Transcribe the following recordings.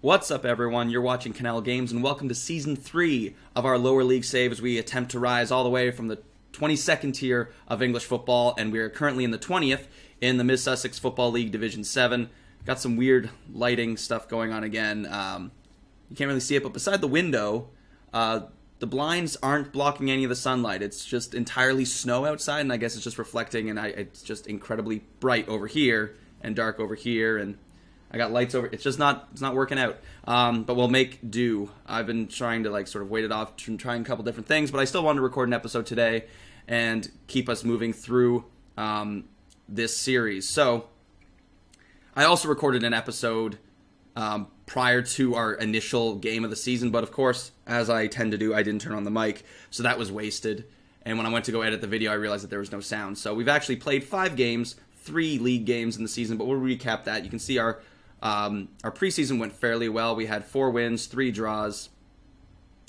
What's up, everyone? You're watching Cannell Games, and welcome to Season 3 of our lower league save as we attempt to rise all the way from the 22nd tier of English football, and we are currently in the 20th in the Mid-Sussex Football League Division 7. Got some weird lighting stuff going on again. You can't really see it, but beside the window, the blinds aren't blocking any of the sunlight. It's just entirely snow outside, and I guess it's just reflecting, and it's just incredibly bright over here and dark over here, and I got lights over. It's not working out. But we'll make do. I've been trying to sort of wait it off, trying a couple different things, but I still wanted to record an episode today and keep us moving through this series. So I also recorded an episode prior to our initial game of the season, but of course, as I tend to do, I didn't turn on the mic, so that was wasted. And when I went to go edit the video, I realized that there was no sound. So we've actually played 5 games, 3 league games in the season, but we'll recap that. You can see our preseason went fairly well. We had 4 wins, 3 draws,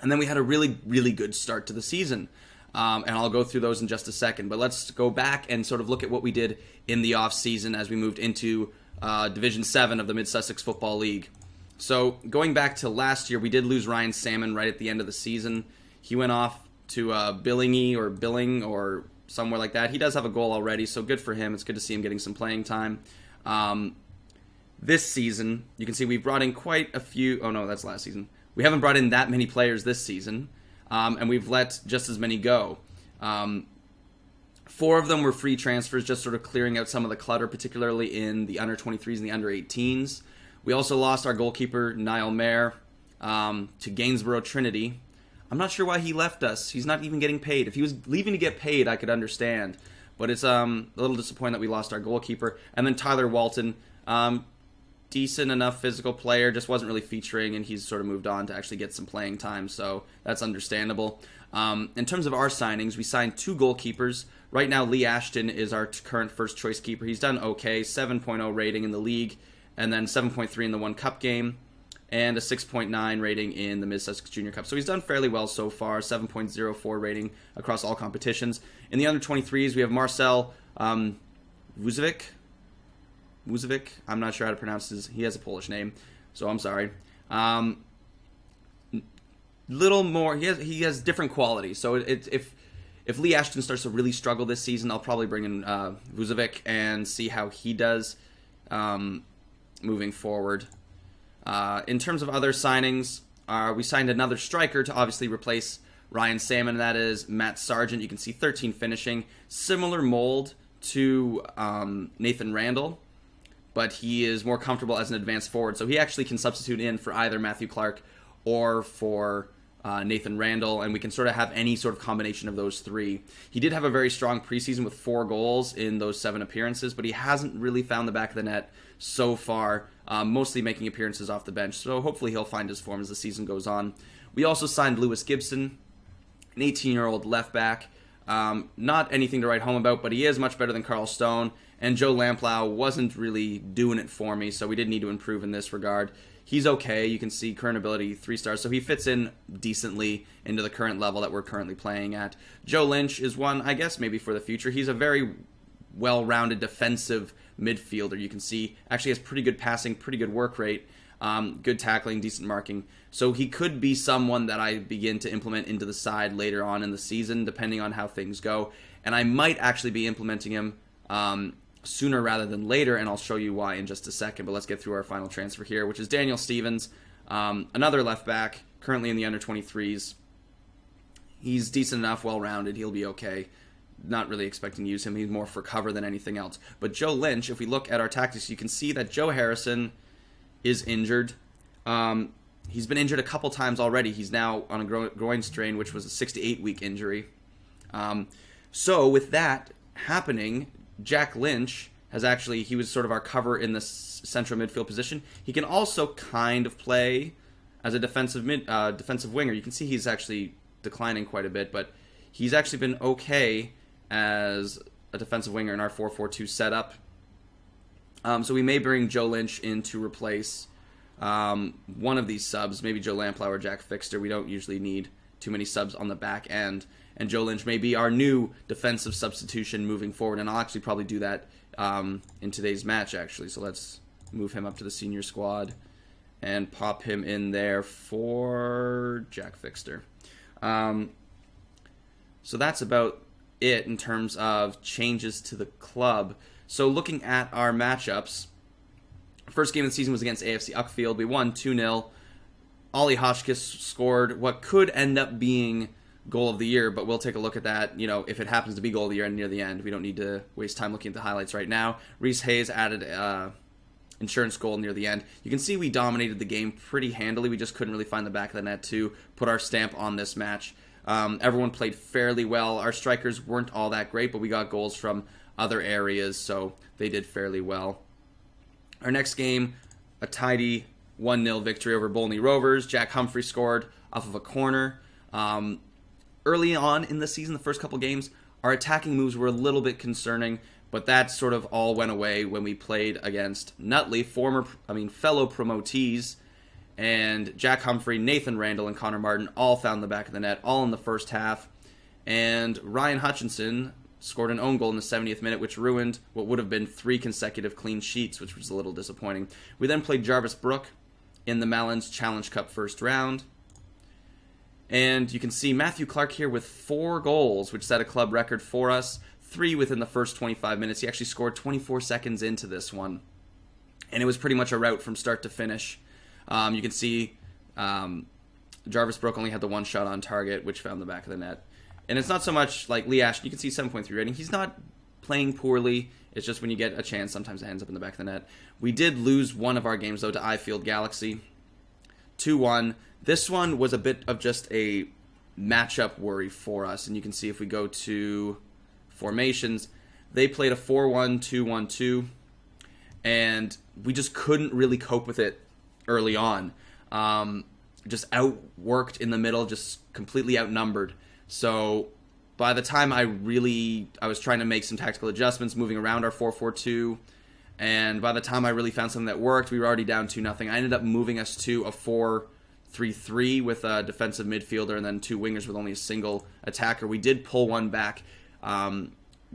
and then we had a really, really good start to the season. And I'll go through those in just a second. But let's go back and sort of look at what we did in the off-season as we moved into Division 7 of the Mid-Sussex Football League. So going back to last year, we did lose Ryan Salmon right at the end of the season. He went off to Billing or somewhere like that. He does have a goal already, so good for him. It's good to see him getting some playing time. This season, you can see we've brought in quite a few. Oh no, that's last season. We haven't brought in that many players this season, and we've let just as many go. 4 of them were free transfers, just sort of clearing out some of the clutter, particularly in the under-23s and the under-18s. We also lost our goalkeeper, Niall Mayer, to Gainsborough Trinity. I'm not sure why he left us. He's not even getting paid. If he was leaving to get paid, I could understand. But it's a little disappointing that we lost our goalkeeper. And then Tyler Walton, decent enough physical player, just wasn't really featuring, and he's sort of moved on to actually get some playing time, so that's understandable. In terms of our signings, we signed 2 goalkeepers. Right now, Lee Ashton is our current first-choice keeper. He's done okay, 7.0 rating in the league, and then 7.3 in the One Cup game, and a 6.9 rating in the Mid-Sussex Junior Cup. So he's done fairly well so far, 7.04 rating across all competitions. In the under-23s, we have Marcel Vucevic, I'm not sure how to pronounce his. He has a Polish name, so I'm sorry. Little more. He has different qualities. So if Lee Ashton starts to really struggle this season, I'll probably bring in Vucevic and see how he does moving forward. In terms of other signings, we signed another striker to obviously replace Ryan Salmon. And that is Matt Sargent. You can see 13 finishing, similar mold to Nathan Randall, but he is more comfortable as an advanced forward. So he actually can substitute in for either Matthew Clark or for Nathan Randall, and we can sort of have any sort of combination of those 3. He did have a very strong preseason with 4 goals in those 7 appearances, but he hasn't really found the back of the net so far, mostly making appearances off the bench. So hopefully he'll find his form as the season goes on. We also signed Lewis Gibson, an 18-year-old left back. Not anything to write home about, but he is much better than Carl Stone. And Joe Lamplow wasn't really doing it for me, so we did need to improve in this regard. He's okay. You can see current ability 3 stars, so he fits in decently into the current level that we're currently playing at. Joe Lynch is one, I guess, maybe for the future. He's a very well-rounded defensive midfielder. You can see actually has pretty good passing, pretty good work rate, good tackling, decent marking. So he could be someone that I begin to implement into the side later on in the season, depending on how things go. And I might actually be implementing him sooner rather than later, and I'll show you why in just a second. But let's get through our final transfer here, which is Daniel Stevens, another left back, currently in the under-23s. He's decent enough, well-rounded. He'll be okay. Not really expecting to use him. He's more for cover than anything else. But Joe Lynch, if we look at our tactics, you can see that Joe Harrison is injured. He's been injured a couple times already. He's now on a groin strain, which was a 6 to 8 week injury. So with that happening, Jack Lynch he was sort of our cover in the central midfield position. He can also kind of play as a defensive winger. You can see he's actually declining quite a bit, but he's actually been okay as a defensive winger in our 4-4-2 setup. So we may bring Joe Lynch in to replace one of these subs, maybe Joe Lamplow or Jack Fixter. We don't usually need too many subs on the back end. And Joe Lynch may be our new defensive substitution moving forward, and I'll actually probably do that in today's match, actually. So let's move him up to the senior squad and pop him in there for Jack Fixter. So that's about it in terms of changes to the club. So looking at our matchups, first game of the season was against AFC Uckfield. We won 2-0. Ollie Hotchkiss scored what could end up being goal of the year, but we'll take a look at that, if it happens to be goal of the year near the end. We don't need to waste time looking at the highlights right now. Reese Hayes added insurance goal near the end. You can see we dominated the game pretty handily. We just couldn't really find the back of the net to put our stamp on this match. Everyone played fairly well. Our strikers weren't all that great, but we got goals from other areas, so they did fairly well. Our next game, a tidy 1-0 victory over Bolney Rovers. Jack Humphrey scored off of a corner. Early on in the season, the first couple games, our attacking moves were a little bit concerning, but that sort of all went away when we played against Nutley, fellow promotees, and Jack Humphrey, Nathan Randall, and Connor Martin all found the back of the net, all in the first half. And Ryan Hutchinson scored an own goal in the 70th minute, which ruined what would have been 3 consecutive clean sheets, which was a little disappointing. We then played Jarvis Brook in the Malins Challenge Cup first round. And you can see Matthew Clark here with 4 goals, which set a club record for us. 3 within the first 25 minutes. He actually scored 24 seconds into this one. And it was pretty much a rout from start to finish. You can see Jarvis Brook only had the 1 shot on target, which found the back of the net. And it's not so much like Lee Ashton. You can see 7.3 rating. He's not playing poorly. It's just when you get a chance, sometimes it ends up in the back of the net. We did lose one of our games, though, to Ifield Galaxy. 2-1. This one was a bit of just a matchup worry for us. And you can see if we go to formations, they played a 4-1-2-1-2. And we just couldn't really cope with it early on. Just outworked in the middle, just completely outnumbered. So by the time I was trying to make some tactical adjustments, moving around our 4-4-2, and by the time I really found something that worked, we were already down 2-0. I ended up moving us to a 4-3-3 with a defensive midfielder and then 2 wingers with only a single attacker. We did pull one back.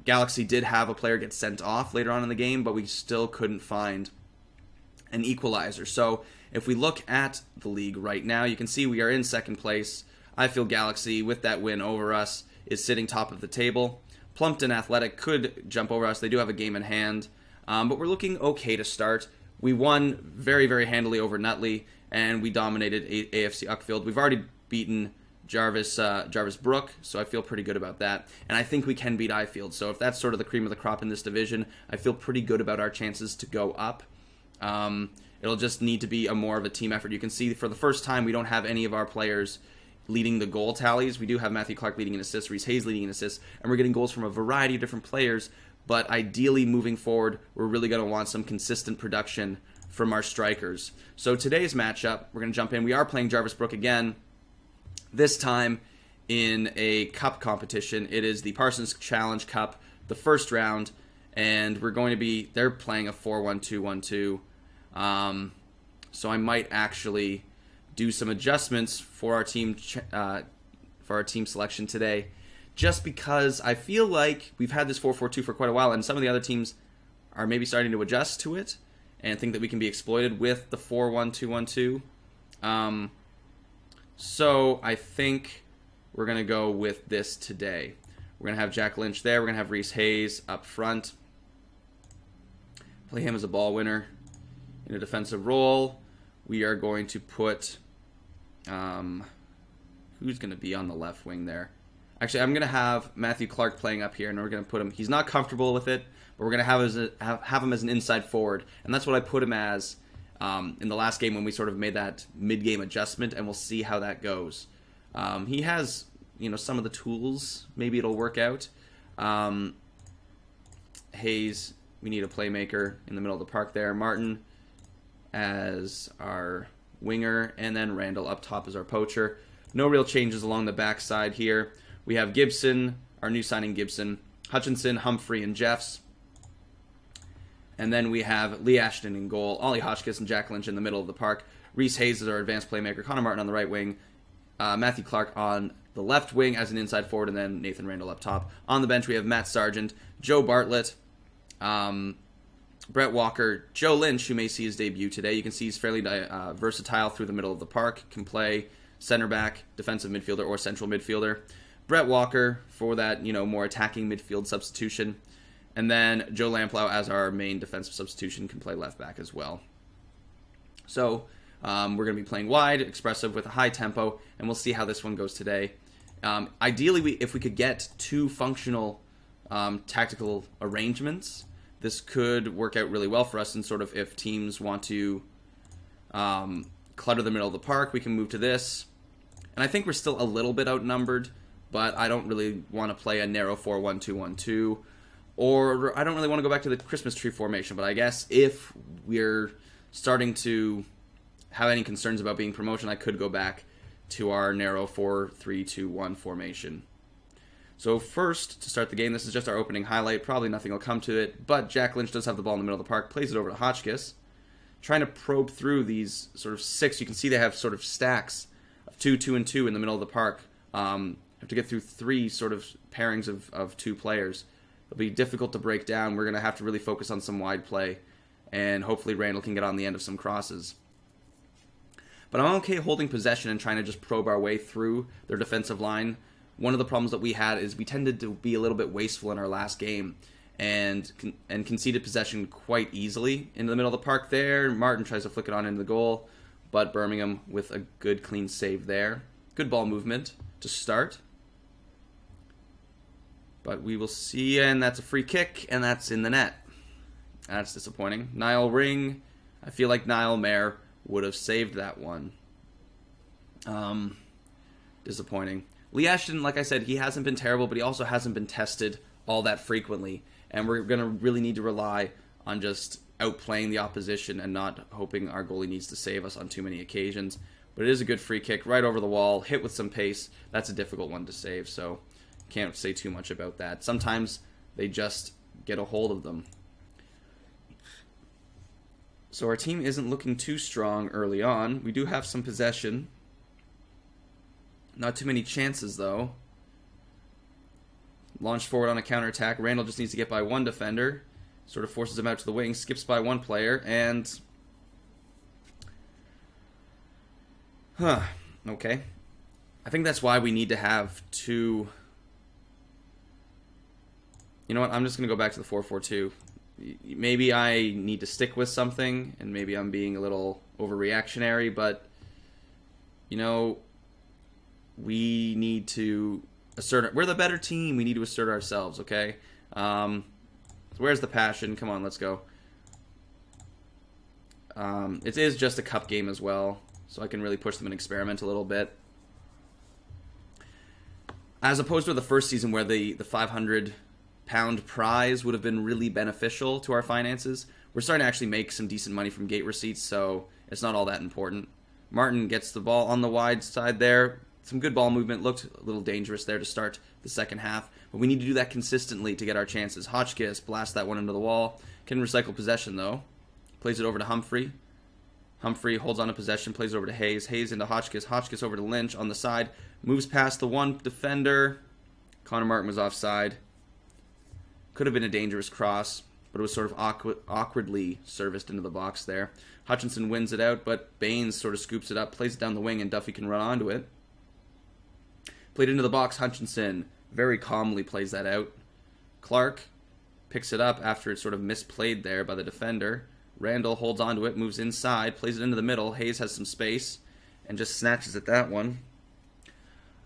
Galaxy did have a player get sent off later on in the game, but we still couldn't find an equalizer. So if we look at the league right now, you can see we are in second place. Ifield Galaxy, with that win over us, is sitting top of the table. Plumpton Athletic could jump over us. They do have a game in hand, but we're looking okay to start. We won very, very handily over Nutley, and we dominated AFC Uckfield. We've already beaten Jarvis Brook, so I feel pretty good about that. And I think we can beat Ifield. So if that's sort of the cream of the crop in this division, I feel pretty good about our chances to go up. It'll just need to be more of a team effort. You can see for the first time we don't have any of our players leading the goal tallies. We do have Matthew Clark leading in assists, Reese Hayes leading in assists, and we're getting goals from a variety of different players. But ideally, moving forward, we're really going to want some consistent production from our strikers. So today's matchup, we're going to jump in. We are playing Jarvis Brook again, this time in a cup competition. It is the Parsons Challenge Cup, the first round, and they're playing a 4-1-2-1-2. So I might actually do some adjustments for our team selection today, just because I feel like we've had this 4-4-2 for quite a while, and some of the other teams are maybe starting to adjust to it and think that we can be exploited with the 4-1-2-1-2. So I think we're going to go with this today. We're going to have Jack Lynch there. We're going to have Reese Hayes up front. Play him as a ball winner in a defensive role. We are going to put... who's going to be on the left wing there? Actually, I'm going to have Matthew Clark playing up here, and we're going to put him... He's not comfortable with it, but we're going to have him as an inside forward, and that's what I put him as in the last game when we sort of made that mid-game adjustment, and we'll see how that goes. He has, some of the tools. Maybe it'll work out. Hayes, we need a playmaker in the middle of the park there. Martin as our winger, and then Randall up top as our poacher. No real changes along the backside here. We have Gibson, our new signing Gibson, Hutchinson, Humphrey, and Jeffs. And then we have Lee Ashton in goal, Ollie Hotchkiss and Jack Lynch in the middle of the park. Reese Hayes is our advanced playmaker, Connor Martin on the right wing, Matthew Clark on the left wing as an inside forward, and then Nathan Randall up top. On the bench we have Matt Sargent, Joe Bartlett, Brett Walker, Joe Lynch, who may see his debut today. You can see he's fairly versatile through the middle of the park. Can play center back, defensive midfielder, or central midfielder. Brett Walker for that, more attacking midfield substitution. And then Joe Lamplow as our main defensive substitution can play left back as well. So we're going to be playing wide, expressive with a high tempo, and we'll see how this one goes today. Ideally, if we could get 2 functional tactical arrangements, this could work out really well for us. And sort of if teams want to clutter the middle of the park, we can move to this. And I think we're still a little bit outnumbered, but I don't really want to play a narrow 4-1-2-1-2. Or I don't really want to go back to the Christmas tree formation, but I guess if we're starting to have any concerns about being promotion, I could go back to our narrow 4-3-2-1 formation. So first, to start the game, this is just our opening highlight. Probably nothing will come to it, but Jack Lynch does have the ball in the middle of the park, plays it over to Hotchkiss, trying to probe through these sort of 6. You can see they have sort of stacks of 2, 2, and 2 in the middle of the park. Have to get through 3 sort of pairings of 2 players. It'll be difficult to break down. We're going to have to really focus on some wide play, and hopefully Randall can get on the end of some crosses. But I'm okay holding possession and trying to just probe our way through their defensive line. One of the problems that we had is we tended to be a little bit wasteful in our last game and conceded possession quite easily into the middle of the park there. Martin tries to flick it on into the goal, but Birmingham with a good clean save there. Good ball movement to start. But we will see, and that's a free kick, and that's in the net. That's disappointing. Niall Ring, I feel like Niall Mayer would have saved that one. Disappointing. Lee Ashton, like I said, he hasn't been terrible, but he also hasn't been tested all that frequently. And we're going to really need to rely on just outplaying the opposition and not hoping our goalie needs to save us on too many occasions. But it is a good free kick, right over the wall, hit with some pace. That's a difficult one to save, so can't say too much about that. Sometimes they just get a hold of them. So our team isn't looking too strong early on. We do have some possession. Not too many chances, though. Launched forward on a counterattack. Randall just needs to get by one defender. Sort of forces him out to the wing. Skips by one player. And... okay. I think that's why we need to have 2... You know what? I'm just going to go back to the 4-4-2. Maybe I need to stick with something, and maybe I'm being a little overreactionary, but, we need to assert it. We're the better team. We need to assert ourselves, okay? So where's the passion? Come on, let's go. It is just a cup game as well, so I can really push them and experiment a little bit. As opposed to the first season where the 500-pound prize would have been really beneficial to our finances. We're starting to actually make some decent money from gate receipts, so it's not all that important. Martin gets the ball on the wide side there. Some good ball movement. Looked a little dangerous there to start the second half, but we need to do that consistently to get our chances. Hotchkiss blasts that one into the wall. Can recycle possession, though. Plays it over to Humphrey. Humphrey holds on to possession, plays it over to Hayes. Hayes into Hotchkiss. Hotchkiss over to Lynch on the side. Moves past the one defender. Connor Martin was offside. Could have been a dangerous cross, but it was sort of awkwardly serviced into the box there. Hutchinson wins it out, but Baines sort of scoops it up, plays it down the wing, and Duffy can run onto it. Played into the box, Hutchinson very calmly plays that out. Clark picks it up after it's sort of misplayed there by the defender. Randall holds onto it, moves inside, plays it into the middle. Hayes has some space, and just snatches at that one.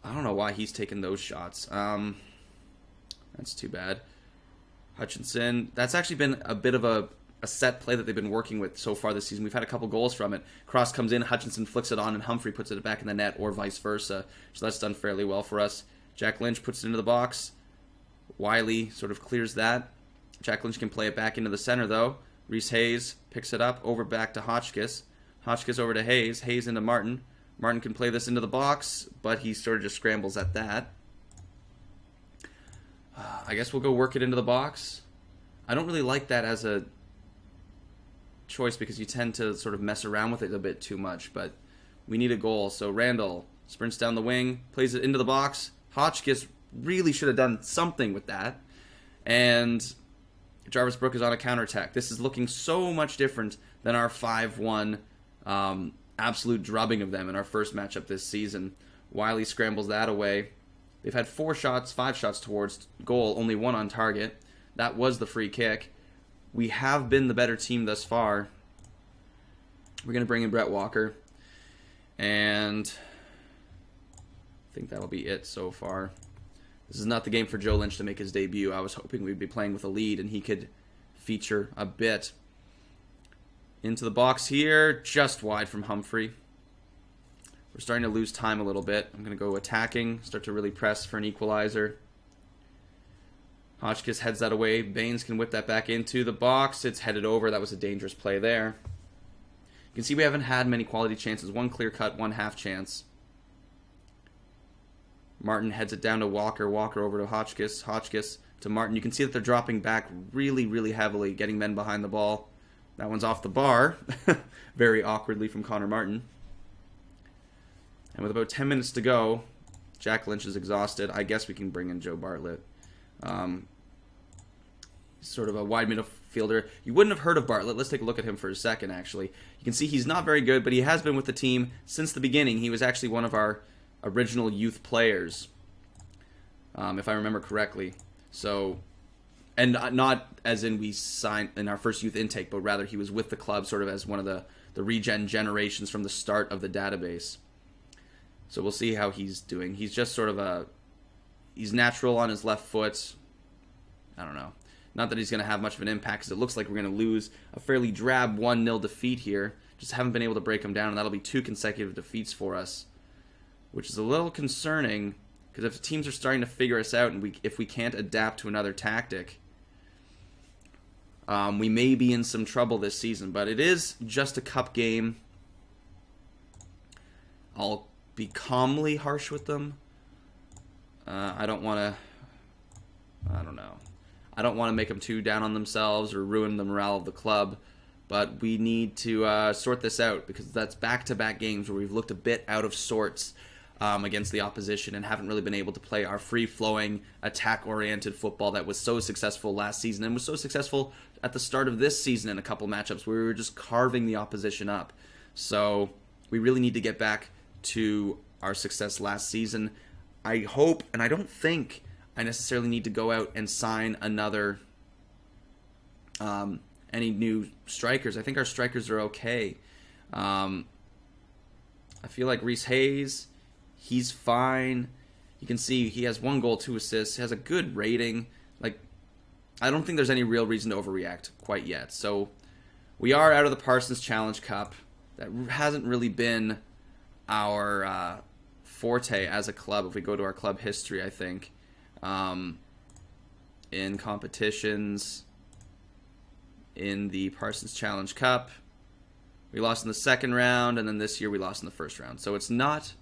I don't know why he's taking those shots. That's too bad. Hutchinson, that's actually been a bit of a set play that they've been working with so far this season. We've had a couple goals from it. Cross comes in, Hutchinson flicks it on, and Humphrey puts it back in the net, or vice versa. So that's done fairly well for us. Jack Lynch puts it into the box. Wiley sort of clears that. Jack Lynch can play it back into the center, though. Reese Hayes picks it up, over back to Hotchkiss. Hotchkiss over to Hayes. Hayes into Martin. Martin can play this into the box, but he sort of just scrambles at that. I guess we'll go work it into the box. I don't really like that as a choice because you tend to sort of mess around with it a bit too much, but we need a goal. So Randall sprints down the wing, plays it into the box. Hotchkiss really should have done something with that, and Jarvis Brook is on a counterattack. This is looking so much different than our 5-1 absolute drubbing of them in our first matchup this season. Wiley scrambles that away. They've had 5 shots towards goal, only 1 on target. That was the free kick. We have been the better team thus far. We're going to bring in Brett Walker. And I think that'll be it so far. This is not the game for Joe Lynch to make his debut. I was hoping we'd be playing with a lead and he could feature a bit. Into the box here, just wide from Humphrey. We're starting to lose time a little bit. I'm going to go attacking, start to really press for an equalizer. Hotchkiss heads that away. Baines can whip that back into the box. It's headed over. That was a dangerous play there. You can see we haven't had many quality chances. 1 clear cut, 1 half chance. Martin heads it down to Walker. Walker over to Hotchkiss. Hotchkiss to Martin. You can see that they're dropping back really, really heavily, getting men behind the ball. That one's off the bar. Very awkwardly from Connor Martin. And with about 10 minutes to go, Jack Lynch is exhausted. I guess we can bring in Joe Bartlett. Sort of a wide midfielder. You wouldn't have heard of Bartlett. Let's take a look at him for a second, actually. You can see he's not very good, but he has been with the team since the beginning. He was actually one of our original youth players, if I remember correctly. So, and not as in we signed in our first youth intake, but rather he was with the club sort of as one of the regen generations from the start of the database. So we'll see how he's doing. He's just sort of he's natural on his left foot. I don't know. Not that he's going to have much of an impact, because it looks like we're going to lose a fairly drab 1-0 defeat here. Just haven't been able to break him down, and that'll be 2 consecutive defeats for us, which is a little concerning, because if teams are starting to figure us out, and if we can't adapt to another tactic, we may be in some trouble this season. But it is just a cup game. I'll be calmly harsh with them. I don't want to make them too down on themselves or ruin the morale of the club, but we need to sort this out, because that's back-to-back games where we've looked a bit out of sorts against the opposition and haven't really been able to play our free-flowing, attack-oriented football that was so successful last season and was so successful at the start of this season in a couple matchups where we were just carving the opposition up. So we really need to get back to our success last season. I hope, and I don't think I necessarily need to go out and sign any new strikers. I think our strikers are okay. I feel like Reese Hayes, he's fine. You can see he has 1 goal, 2 assists. He has a good rating. I don't think there's any real reason to overreact quite yet. So we are out of the Parsons Challenge Cup. That hasn't really been our forte as a club if we go to our club history, I think. In competitions in the Parsons Challenge Cup, we lost in the second round, and then this year we lost in the first round. So it's not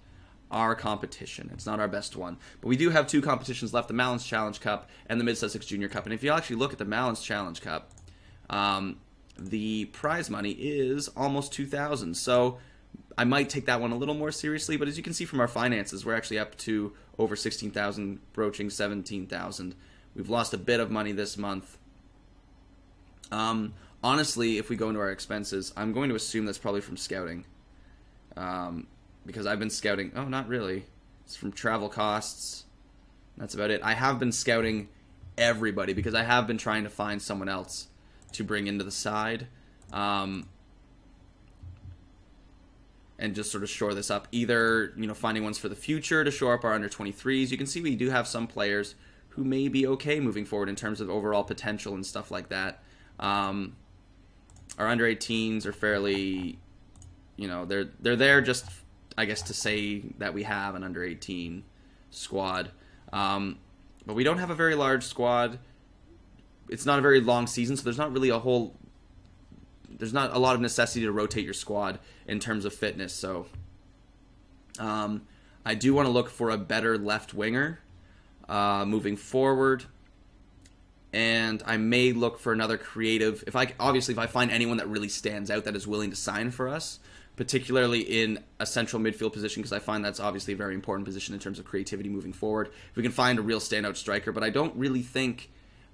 our competition. It's not our best one. But we do have 2 competitions left, the Mallins Challenge Cup and the Mid-Sussex Junior Cup. And if you actually look at the Mallins Challenge Cup, the prize money is almost $2,000. So I might take that one a little more seriously, but as you can see from our finances, we're actually up to over $16,000, broaching $17,000. We've lost a bit of money this month. Honestly, if we go into our expenses, I'm going to assume that's probably from scouting. Because I've been scouting. Oh, not really. It's from travel costs. That's about it. I have been scouting everybody because I have been trying to find someone else to bring into the side. And just sort of shore this up. Either, finding ones for the future to shore up our under-23s. You can see we do have some players who may be okay moving forward in terms of overall potential and stuff like that. Our under-18s are fairly, they're there just, I guess, to say that we have an under-18 squad. But we don't have a very large squad. It's not a very long season, so there's not really there's not a lot of necessity to rotate your squad in terms of fitness. So I do want to look for a better left winger moving forward. And I may look for another creative. If I find anyone that really stands out that is willing to sign for us, particularly in a central midfield position, because I find that's obviously a very important position in terms of creativity moving forward. If we can find a real standout striker, but I don't really think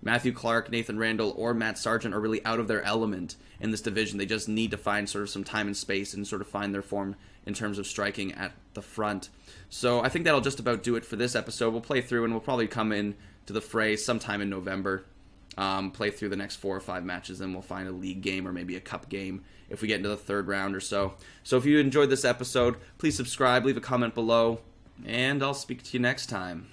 Matthew Clark, Nathan Randall, or Matt Sargent are really out of their element in this division. They just need to find sort of some time and space and sort of find their form in terms of striking at the front. So I think that'll just about do it for this episode. We'll play through and we'll probably come in to the fray sometime in November. Play through the next 4 or 5 matches, and we'll find a league game or maybe a cup game if we get into the third round or so. So if you enjoyed this episode, please subscribe, leave a comment below, and I'll speak to you next time.